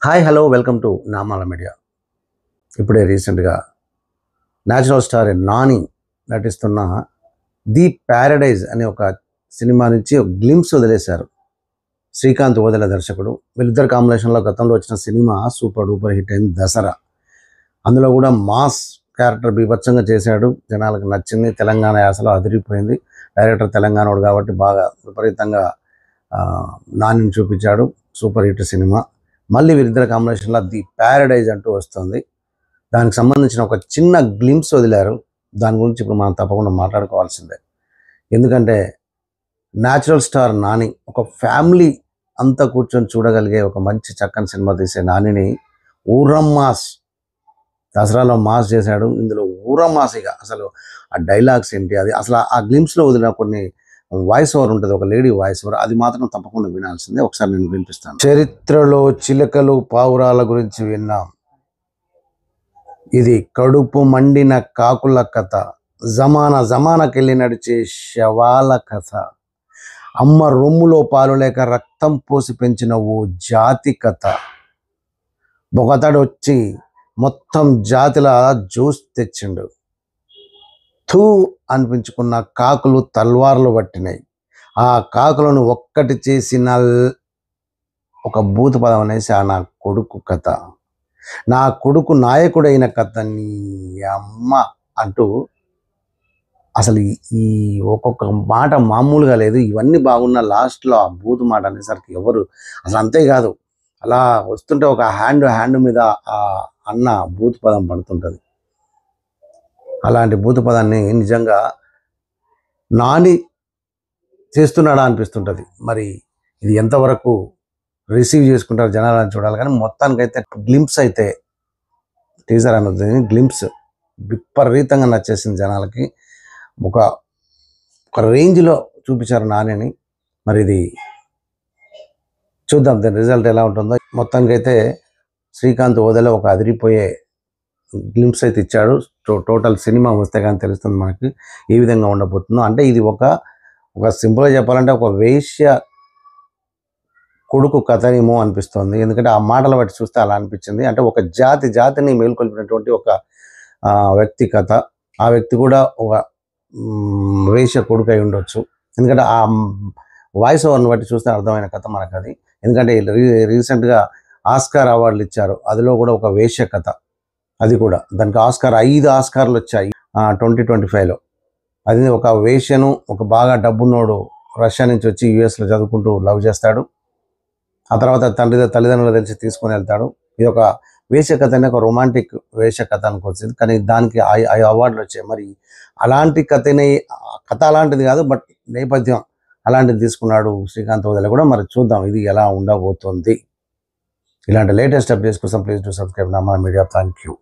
Hi hello welcome to Namala media. ఇప్పుడే రీసెంట్గా natural star Nani నటిస్తున్న ది ప్యారడైజ్ అనే ఒక సినిమా నుంచి ఒక గ్లింప్స్ వదిలేశారు. శ్రీకాంత్ ఓదెల దర్శకుడు. వీళ్ళిద్దరు కాంబినేషన్లో గతంలో వచ్చిన సినిమా సూపర్ డూపర్ హిట్ అయింది దసరా. అందులో కూడా మాస్ క్యారెక్టర్ బీభత్సంగా చేశాడు. జనాలకు నచ్చింది. తెలంగాణ యాసలో అదిరిపోయింది. డైరెక్టర్ తెలంగాణోడు కాబట్టి బాగా విపరీతంగా నానిని చూపించాడు. Super hit cinema. మళ్ళీ వీరిద్దరు కాంబినేషన్లో ది ప్యారడైజ్ అంటూ వస్తుంది. దానికి సంబంధించిన ఒక చిన్న గ్లింప్స్ వదిలారు. దాని గురించి ఇప్పుడు మనం తప్పకుండా మాట్లాడుకోవాల్సిందే. ఎందుకంటే న్యాచురల్ స్టార్ నాని ఒక ఫ్యామిలీ అంతా కూర్చొని చూడగలిగే ఒక మంచి చక్కని సినిమా తీసే నానిని ఊరం మాస్ దసరాలో మాస్ చేశాడు. ఇందులో ఊరం మాసిగా అసలు ఆ డైలాగ్స్ ఏంటి, అది అసలు ఆ గ్లింప్స్లో వదిలిన కొన్ని వాయిస్ ఓవర్ ఉంటుంది, ఒక లేడీ వాయిస్ ఓవర్, అది మాత్రం తప్పకుండా వినాల్సిందే. ఒకసారి నేను వినిపిస్తాను. చరిత్రలో చిలకలు పావురాల గురించి విన్నాం. ఇది కడుపు మండిన కాకుల కథ. జమానాకెళ్ళి నడిచే శవాల కథ. అమ్మ రొమ్ములో పాలు లేక రక్తం పోసి పెంచిన ఓ జాతి కథ. ఒకతడు వచ్చి మొత్తం జాతిలా జ్యూస్ తెచ్చిండు. థూ అనిపించుకున్న కాకులు తల్వార్లు పట్టినాయి. ఆ కాకులను ఒక్కటి చేసిన ఒక భూత పదం అనేసి నా కొడుకు కథ, నా కొడుకు నాయకుడైన కథ నీ అమ్మ అంటూ అసలు ఈ ఒక్కొక్క మాట మామూలుగా లేదు. ఇవన్నీ బాగున్న లాస్ట్లో ఆ బూతు మాట అనేసరికి ఎవరు అసలు అంతేకాదు, అలా వస్తుంటే ఒక హ్యాండ్ మీద ఆ అన్న బూతు పదం పడుతుంటుంది. అలాంటి భూత పదాన్ని నిజంగా నాని చేస్తున్నాడా అనిపిస్తుంటుంది. మరి ఇది ఎంతవరకు రిసీవ్ చేసుకుంటారు జనాలని చూడాలి. కానీ మొత్తానికైతే గ్లింప్స్ అయితే, టీజర్ అన్నది గ్లింప్స్ విపరీతంగా నచ్చేసింది జనాలకి. ఒక రేంజ్లో చూపించారు నానిని. మరి ఇది చూద్దాం దాని రిజల్ట్ ఎలా ఉంటుందో. మొత్తానికైతే శ్రీకాంత్ ఓదెల ఒక అదిరిపోయే గ్లింప్స్ అయితే ఇచ్చాడు. టోటల్ సినిమా వస్తే కానీ తెలుస్తుంది మనకి ఏ విధంగా ఉండబోతుందో. అంటే ఇది ఒక సింపుల్గా చెప్పాలంటే ఒక వేశ్య కొడుకు కథనేమో అనిపిస్తుంది. ఎందుకంటే ఆ మాటలు బట్టి చూస్తే అలా అనిపించింది. అంటే ఒక జాతిని మేలుకొల్పినటువంటి ఒక వ్యక్తి కథ. ఆ వ్యక్తి కూడా ఒక వేశ్య కొడుకు అయి ఉండొచ్చు. ఎందుకంటే ఆ వాయిస్ ఓవర్ని బట్టి చూస్తే అర్థమైన కథ మనకు అది. ఎందుకంటే రీసెంట్గా ఆస్కార్ అవార్డులు ఇచ్చారు. అందులో కూడా ఒక వేశ్య కథ. అది కూడా దానికి 5 ఆస్కార్లు వచ్చాయి 2025లో. అది ఒక వేశ్యను ఒక బాగా డబ్బున్నోడు రష్యా నుంచి వచ్చి యుఎస్లో చదువుకుంటూ లవ్ చేస్తాడు. ఆ తర్వాత తల్లిదండ్రులు తెలిసి తీసుకొని వెళ్తాడు. ఇది ఒక వేశ్య కథ అనే ఒక రొమాంటిక్ వేశ్య కథ అనుకోవచ్చు. కానీ దానికి 5 అవార్డులు వచ్చాయి. మరి అలాంటి కథ అలాంటిది కాదు, బట్ నేపథ్యం అలాంటిది తీసుకున్నాడు శ్రీకాంత్ ఓదెల కూడా. మరి చూద్దాం ఇది ఎలా ఉండబోతుంది. ఇలాంటి లేటెస్ట్ అప్డేట్స్ కోసం please do subscribe Namala media. Thank you.